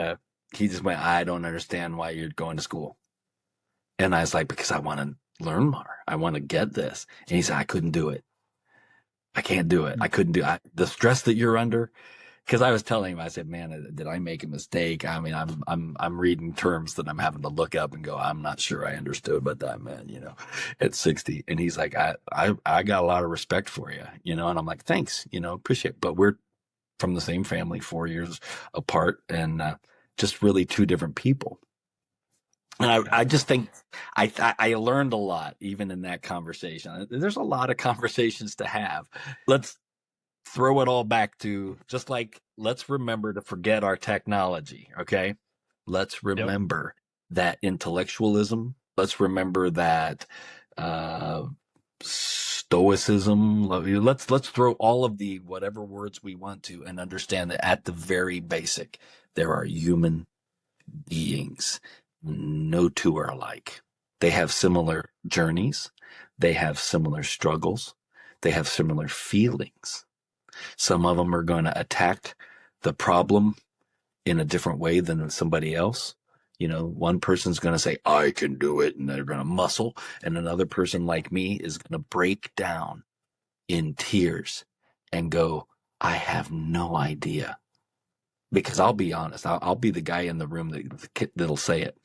Speaker 2: just went, I don't understand why you're going to school. And I was like, because I want to learn more. I want to get this. And he said, I couldn't do it. I can't do it. I couldn't do it. The stress that you're under. Because I was telling him, I said, man, did I make a mistake? I mean, I'm reading terms that I'm having to look up and go, I'm not sure I understood what that meant, at 60. And he's like, I got a lot of respect for you, and I'm like, thanks, appreciate it. But we're from the same family, 4 years apart, and just really two different people. And I just think I learned a lot even in that conversation. There's a lot of conversations to have. Let's throw it all back to just like, let's remember to forget our technology. Okay. Let's
Speaker 1: Yep.
Speaker 2: remember that intellectualism. Let's remember that stoicism. Let's throw all of the whatever words we want to and understand that at the very basic, there are human beings. No two are alike. They have similar journeys. They have similar struggles. They have similar feelings. Some of them are going to attack the problem in a different way than somebody else. One person's going to say, I can do it, and they're going to muscle. And another person like me is going to break down in tears and go, I have no idea. Because I'll be honest, I'll be the guy in the room that'll say it.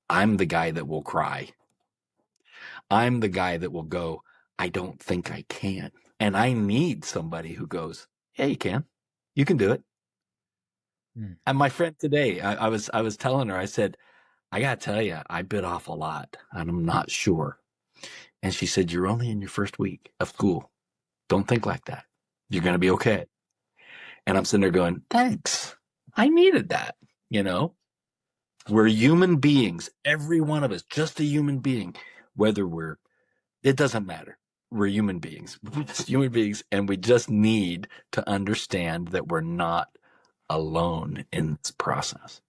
Speaker 2: I'm the guy that will cry. I'm the guy that will go, I don't think I can. And I need somebody who goes, yeah, you can. You can do it.
Speaker 1: Mm.
Speaker 2: And my friend today, I was telling her, I said, I gotta tell you, I bit off a lot and I'm not sure. And she said, you're only in your first week of school. Don't think like that. You're gonna be okay. And I'm sitting there going, thanks. I needed that. You know, we're human beings. Every one of us, just a human being, whether it doesn't matter. We're human beings. We're just human beings. And we just need to understand that we're not alone in this process,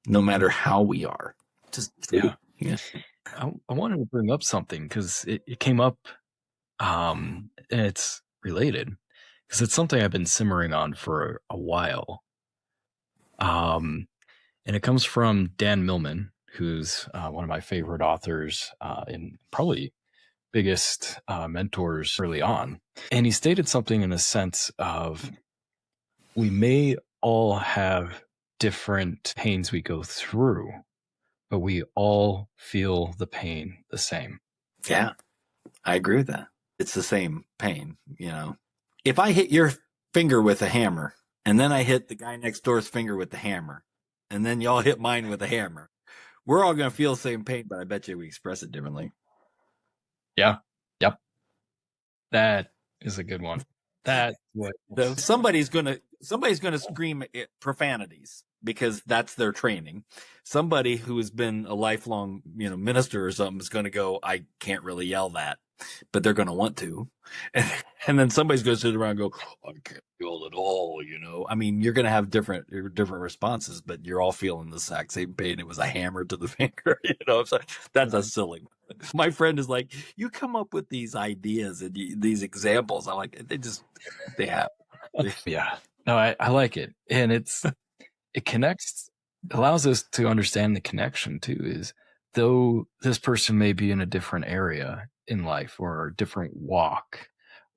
Speaker 2: no matter how we are. Just
Speaker 1: Yeah.
Speaker 2: yeah.
Speaker 1: I wanted to bring up something because it came up, and it's related because it's something I've been simmering on for a while. And it comes from Dan Millman, who's one of my favorite authors and probably biggest mentors early on. And he stated something in the sense of we may all have different pains we go through, but we all feel the pain the same.
Speaker 2: Yeah, I agree with that. It's the same pain, If I hit your finger with a hammer and then I hit the guy next door's finger with the hammer and then y'all hit mine with a hammer, we're all going to feel the same pain, but I bet you we express it differently.
Speaker 1: Yeah. Yep. That is a good one. That what
Speaker 2: So somebody's gonna scream profanities because that's their training. Somebody who has been a lifelong minister or something is going to go, I can't really yell that, but they're going to want to, and then somebody's going to sit around and go, I can't yell at all. I mean, you're going to have different responses, but you're all feeling the exact same pain. It was a hammer to the finger. So that's a silly one. My friend is like, you come up with these ideas and these examples. I'm like, they have.
Speaker 1: yeah. No, I like it. And it connects, allows us to understand the connection too, is though this person may be in a different area in life or a different walk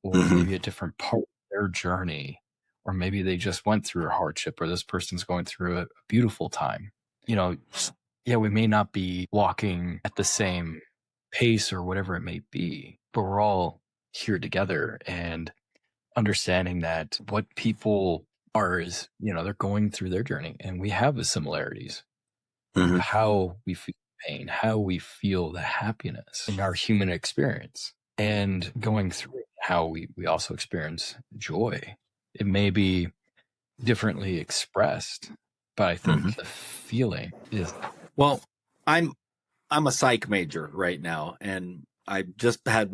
Speaker 1: or
Speaker 2: Mm-hmm.
Speaker 1: maybe a different part of their journey, or maybe they just went through a hardship or this person's going through a beautiful time. Yeah, we may not be walking at the same pace or whatever it may be, but we're all here together and understanding that what people are is, they're going through their journey and we have the similarities of
Speaker 2: Mm-hmm.
Speaker 1: how we feel pain, how we feel the happiness in our human experience and going through how we also experience joy. It may be differently expressed, but I
Speaker 2: Mm-hmm.
Speaker 1: think the feeling is
Speaker 2: Well, I'm I'm a psych major right now, and I just had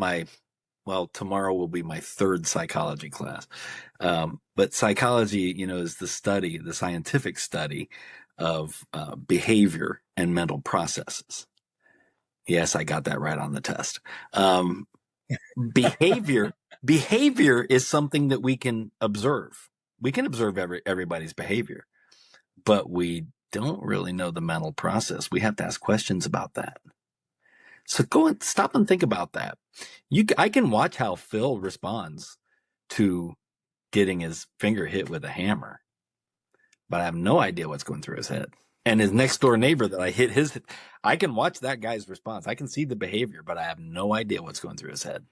Speaker 2: well, tomorrow will be my third psychology class. But psychology, is the scientific study of behavior and mental processes. Yes, I got that right on the test. Um, behavior, behavior is something that we can observe. We can observe everybody's behavior, but we don't really know the mental process. We have to ask questions about that. So go and stop and think about that. I can watch how Phil responds to getting his finger hit with a hammer, but I have no idea what's going through his head. And his next door neighbor that I can watch that guy's response. I can see the behavior, but I have no idea what's going through his head.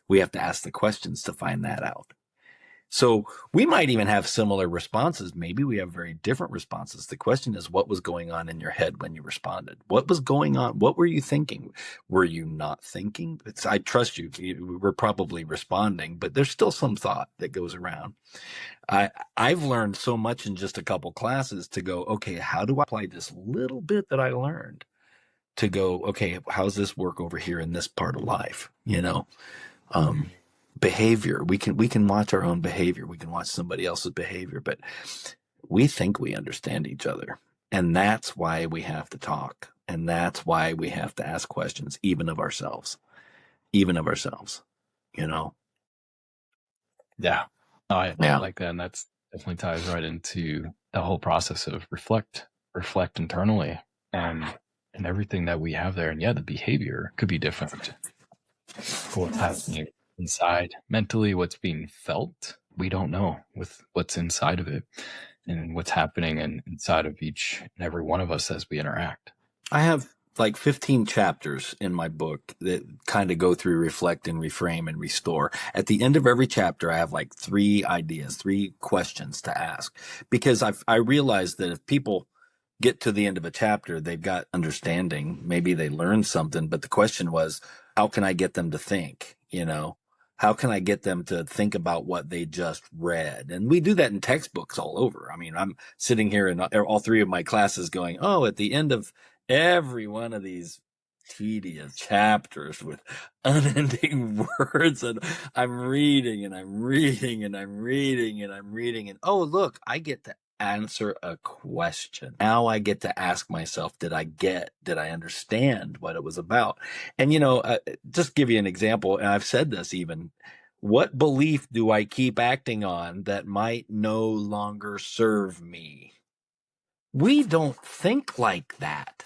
Speaker 2: We have to ask the questions to find that out. So we might even have similar responses. Maybe we have very different responses. The question is, what was going on in your head when you responded? What was going on? What were you thinking? Were you not thinking? I trust you. We're probably responding, but there's still some thought that goes around. I've learned so much in just a couple classes to go, okay, how do I apply this little bit that I learned to go, okay, how's this work over here in this part of life? Um, behavior. We can watch our own behavior. We can watch somebody else's behavior, but we think we understand each other. And that's why we have to talk. And that's why we have to ask questions, even of ourselves. Even of ourselves, you know?
Speaker 1: Yeah. No, I
Speaker 2: Yeah.
Speaker 1: like that. And that's definitely ties right into the whole process of reflect internally and everything that we have there. And yeah, the behavior could be different for what's happening inside mentally, what's being felt. We don't know with what's inside of it and what's happening inside of each and every one of us as we interact.
Speaker 2: I have like 15 chapters in my book that kind of go through reflect and reframe and restore. At the end of every chapter, I have like 3 ideas, 3 questions to ask, because I realized that if people get to the end of a chapter, they've got understanding. Maybe they learned something, but the question was, how can I get them to think? How can I get them to think about what they just read? And we do that in textbooks all over. I mean, I'm sitting here in all 3 of my classes going, oh, at the end of every one of these tedious chapters with unending words, and I'm reading and I'm reading and I'm reading and I'm reading, and oh, look, I get to answer a question. Now I get to ask myself, did I understand what it was about? And just give you an example, and I've said this even, what belief do I keep acting on that might no longer serve me? We don't think like that.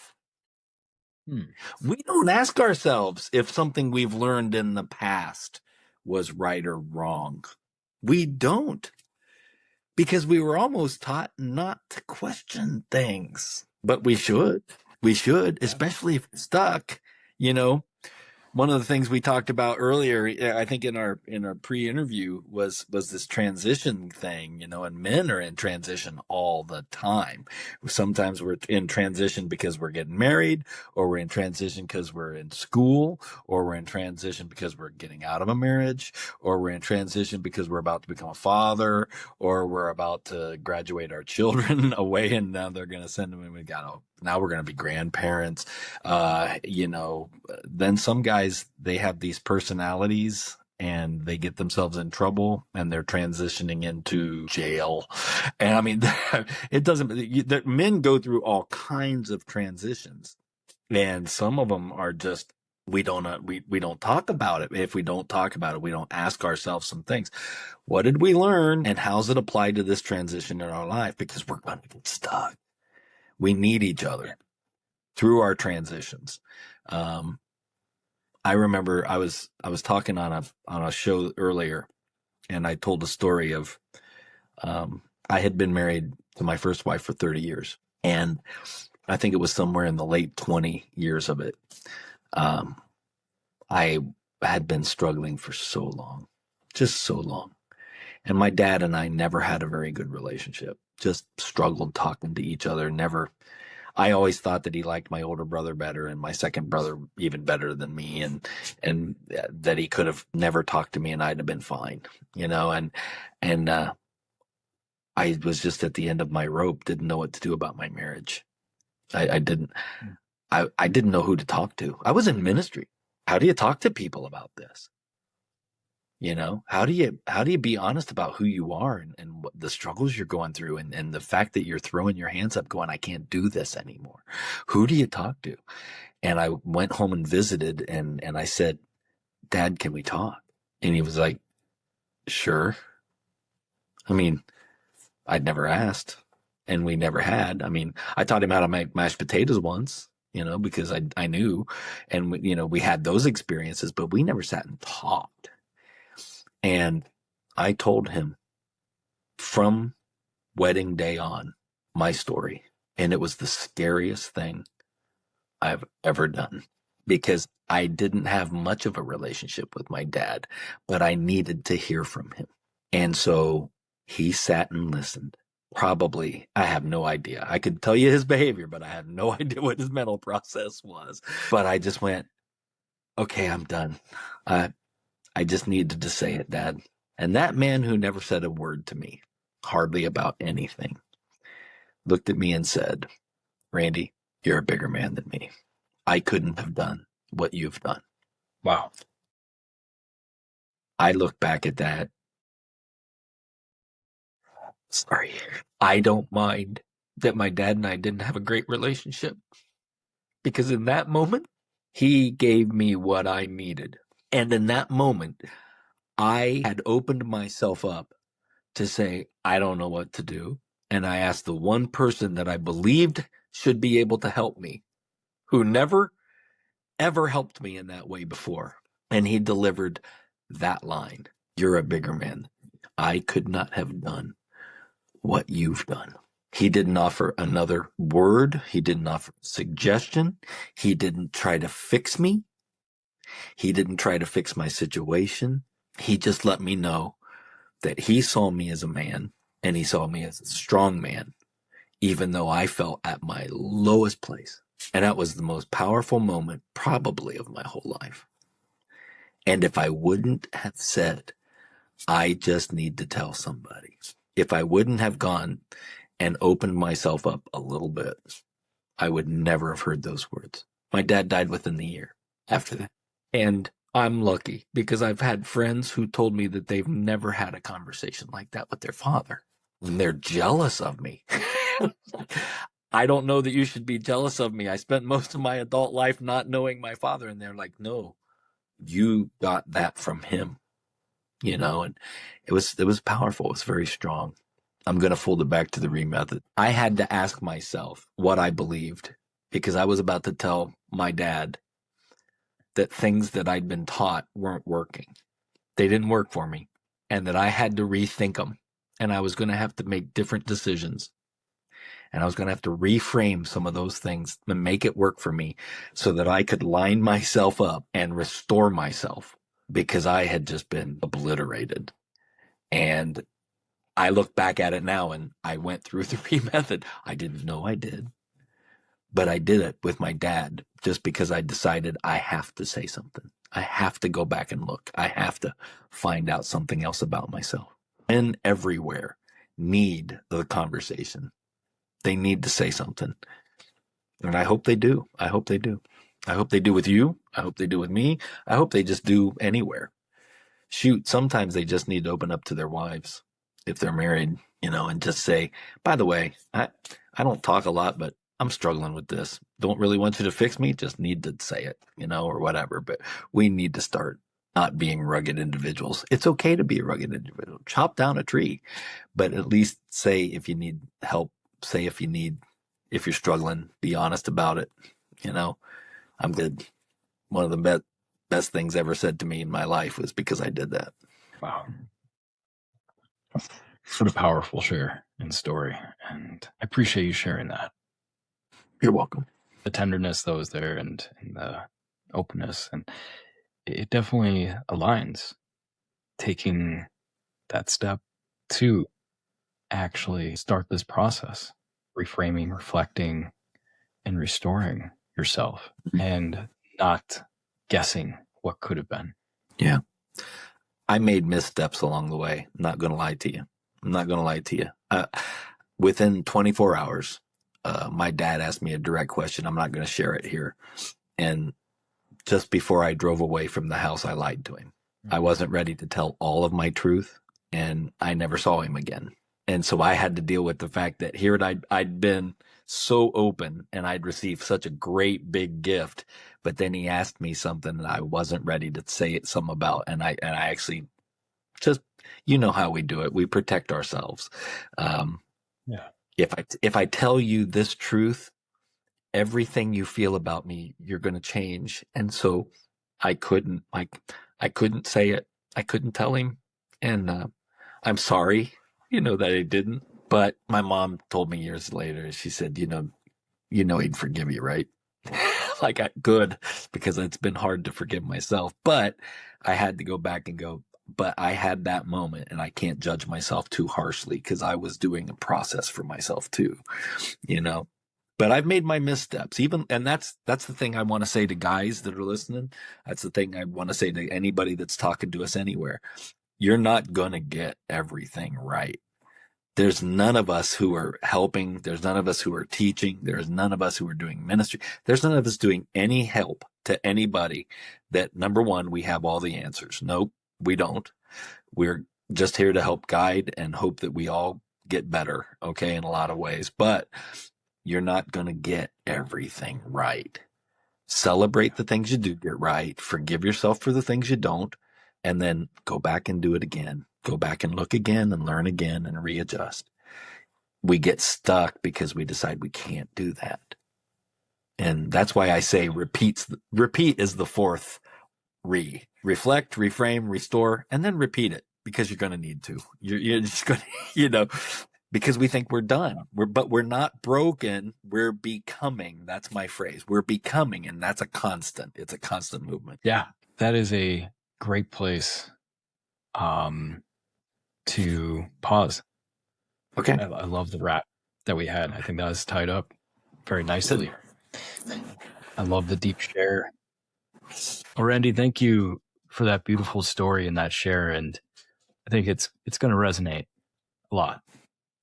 Speaker 2: We don't ask ourselves if something we've learned in the past was right or wrong. We don't, because we were almost taught not to question things. But we should. We should, especially if it's stuck. You know, One of the things we talked about earlier, I think in our pre-interview, was this transition thing, and men are in transition all the time. Sometimes we're in transition because we're getting married, or we're in transition because we're in school, or we're in transition because we're getting out of a marriage, or we're in transition because we're about to become a father, or we're about to graduate our children away, and now they're going to send them, and now we're going to be grandparents. Then some guys, they have these personalities and they get themselves in trouble and they're transitioning into jail. And I mean, it doesn't, men go through all kinds of transitions, and some of them are just, we don't talk about it. If we don't talk about it, we don't ask ourselves some things. What did we learn, and how's it applied to this transition in our life? Because we're going to get stuck. We need each other through our transitions. I remember I was talking on a show earlier, and I told a story of, I had been married to my first wife for 30 years, and I think it was somewhere in the late 20 years of it. I had been struggling for so long, just so long. And my dad and I never had a very good relationship. Just struggled talking to each other. Never. I always thought that he liked my older brother better, and my second brother even better than me, and that he could have never talked to me and I'd have been fine, and I was just at the end of my rope, didn't know what to do about my marriage. I didn't. I didn't know who to talk to. I was in ministry. How do you talk to people about this? How do you be honest about who you are and what the struggles you're going through and the fact that you're throwing your hands up going, I can't do this anymore. Who do you talk to? And I went home and visited and I said, Dad, can we talk? And he was like, sure. I mean, I'd never asked and we never had. I mean, I taught him how to make mashed potatoes once, because I knew, and we had those experiences, but we never sat and talked. And I told him from wedding day on my story. And it was the scariest thing I've ever done because I didn't have much of a relationship with my dad, but I needed to hear from him. And so he sat and listened. Probably, I have no idea. I could tell you his behavior, but I have no idea what his mental process was. But I just went, okay, I'm done. I just needed to say it, Dad. And that man who never said a word to me, hardly about anything, looked at me and said, Randy, you're a bigger man than me. I couldn't have done what you've done.
Speaker 1: Wow.
Speaker 2: I look back at that. Sorry. I don't mind that my dad and I didn't have a great relationship because in that moment, he gave me what I needed. And in that moment, I had opened myself up to say, I don't know what to do. And I asked the one person that I believed should be able to help me, who never, ever helped me in that way before. And he delivered that line. You're a bigger man. I could not have done what you've done. He didn't offer another word. He didn't offer suggestion. He didn't try to fix me. He didn't try to fix my situation. He just let me know that he saw me as a man and he saw me as a strong man, even though I felt at my lowest place. And that was the most powerful moment probably of my whole life. And if I wouldn't have said, I just need to tell somebody, if I wouldn't have gone and opened myself up a little bit, I would never have heard those words. My dad died within the year after that. And I'm lucky because I've had friends who told me that they've never had a conversation like that with their father. And they're jealous of me. I don't know that you should be jealous of me. I spent most of my adult life not knowing my father. And they're like, no, you got that from him, and it was powerful. It was very strong. I'm going to fold it back to the method. I had to ask myself what I believed because I was about to tell my dad that things that I'd been taught weren't working. They didn't work for me and that I had to rethink them. And I was going to have to make different decisions. And I was going to have to reframe some of those things and make it work for me so that I could line myself up and restore myself because I had just been obliterated. And I look back at it now and I went through the method. I didn't know I did, but I did it with my dad just because I decided I have to say something. I have to go back and look. I have to find out something else about myself. Men everywhere need the conversation. They need to say something. And I hope they do. I hope they do. I hope they do with you. I hope they do with me. I hope they just do anywhere. Shoot, sometimes they just need to open up to their wives if they're married, and just say, by the way, I don't talk a lot, but I'm struggling with this. Don't really want you to fix me. Just need to say it, or whatever. But we need to start not being rugged individuals. It's okay to be a rugged individual. Chop down a tree, but at least say if you need help, say if you're struggling, be honest about it. I'm good. One of the best things ever said to me in my life was because I did that.
Speaker 1: Wow. What a powerful share and story. And I appreciate you sharing that.
Speaker 2: You're welcome.
Speaker 1: The tenderness that was there and the openness. And it definitely aligns taking that step to actually start this process, reframing, reflecting, and restoring yourself and not guessing what could have been.
Speaker 2: Yeah. I made missteps along the way. I'm not going to lie to you. Within 24 hours, my dad asked me a direct question. I'm not going to share it here. And just before I drove away from the house, I lied to him. I wasn't ready to tell all of my truth, and I never saw him again. And so I had to deal with the fact that here I'd been so open and I'd received such a great big gift, but then he asked me something that I wasn't ready to say it some about, and I actually just, you know how we do it. We protect ourselves. Um,
Speaker 1: Yeah.
Speaker 2: if I tell you this truth, everything you feel about me, you're going to change. And so I couldn't say it. I couldn't tell him. And I'm sorry, that I didn't. But my mom told me years later, she said, he'd forgive you, right? Like, good, because it's been hard to forgive myself. But I had to go back and go, but I had that moment and I can't judge myself too harshly because I was doing a process for myself too, you know? But I've made my missteps, and that's the thing I want to say to guys that are listening. That's the thing I want to say to anybody that's talking to us anywhere. You're not going to get everything right. There's none of us who are helping. There's none of us who are teaching. There's none of us who are doing ministry. There's none of us doing any help to anybody that, number one, we have all the answers. Nope, we don't. We're just here to help guide and hope that we all get better, okay, in a lot of ways. But you're not going to get everything right. Celebrate the things you do get right. Forgive yourself for the things you don't. And then go back and do it again. Go back and look again and learn again and readjust. We get stuck because we decide we can't do that. And that's why I say repeat is the fourth reflect, reframe, restore, and then repeat it because you're going to need to. You're just going to, because we think we're done. But we're not broken. We're becoming. That's my phrase. We're becoming, and that's a constant. It's a constant movement.
Speaker 1: Yeah, that is a great place to pause.
Speaker 2: Okay.
Speaker 1: I love the wrap that we had. I think that was tied up very nicely. I love the deep share. Well, Randy, thank you for that beautiful story and that share. And I think it's going to resonate a lot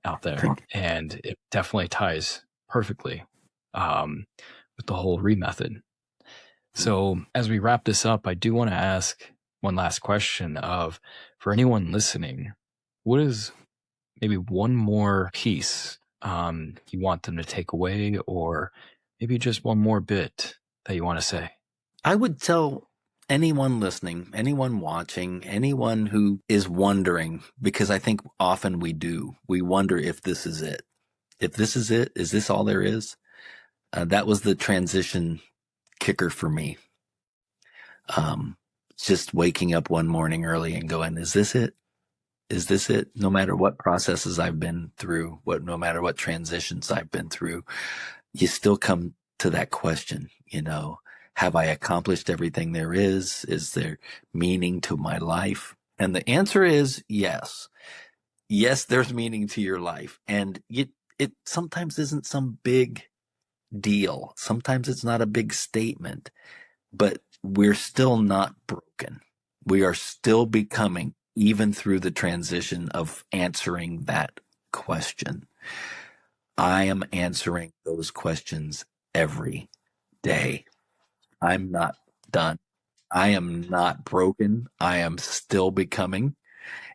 Speaker 1: out there. And it definitely ties perfectly with the whole method. So as we wrap this up, I do want to ask one last question of, for anyone listening, what is maybe one more piece you want them to take away, or maybe just one more bit that you want to say?
Speaker 2: I would tell anyone listening, anyone watching, anyone who is wondering, because I think often we wonder if this is it. If this is it, is this all there is? That was the transition kicker for me. Just waking up one morning early and going, is this it? Is this it? No matter what processes I've been through, no matter what transitions I've been through, you still come to that question, have I accomplished everything there is? Is there meaning to my life? And the answer is yes. Yes, there's meaning to your life. And it sometimes isn't some big deal. Sometimes it's not a big statement, but we're still not broken. We are still becoming, even through the transition of answering that question. I am answering those questions every day. I'm not done. I am not broken. I am still becoming.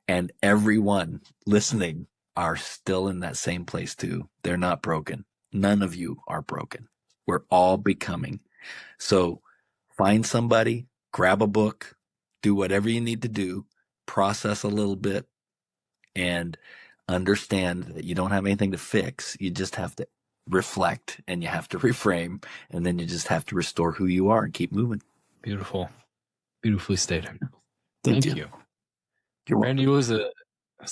Speaker 2: And everyone listening are still in that same place too. They're not broken. None of you are broken. We're all becoming. So find somebody, grab a book, do whatever you need to do, process a little bit, and understand that you don't have anything to fix. You just have to reflect and you have to reframe, and then you just have to restore who you are and keep moving.
Speaker 1: Beautiful. Beautifully stated.
Speaker 2: Thank
Speaker 1: Thank
Speaker 2: you.
Speaker 1: you.
Speaker 2: You're welcome.
Speaker 1: Randy, it was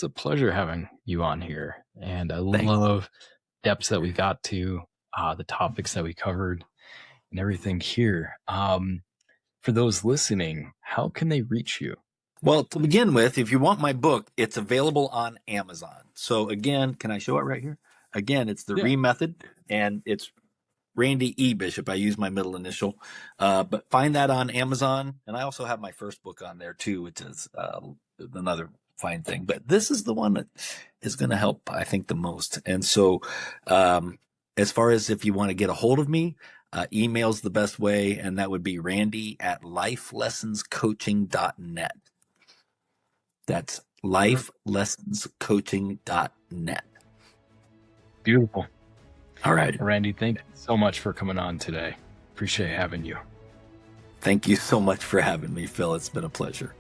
Speaker 1: a pleasure having you on here. And I
Speaker 2: Thanks.
Speaker 1: love depths that we got to, the topics that we covered, and everything here. For those listening, how can they reach you?
Speaker 2: Well, to begin with, if you want my book, it's available on Amazon. So again, can I show it right here? Again, it's the Method, and it's Randy E. Bishop. I use my middle initial, but find that on Amazon. And I also have my first book on there too, which is another fine thing. But this is the one that is going to help, I think, the most. And so As far as if you want to get a hold of me, email's the best way, and that would be randy@lifelessonscoaching.net. That's lifelessonscoaching.net.
Speaker 1: Beautiful.
Speaker 2: All right.
Speaker 1: Randy, thank you so much for coming on today. Appreciate having you.
Speaker 2: Thank you so much for having me, Phil. It's been a pleasure.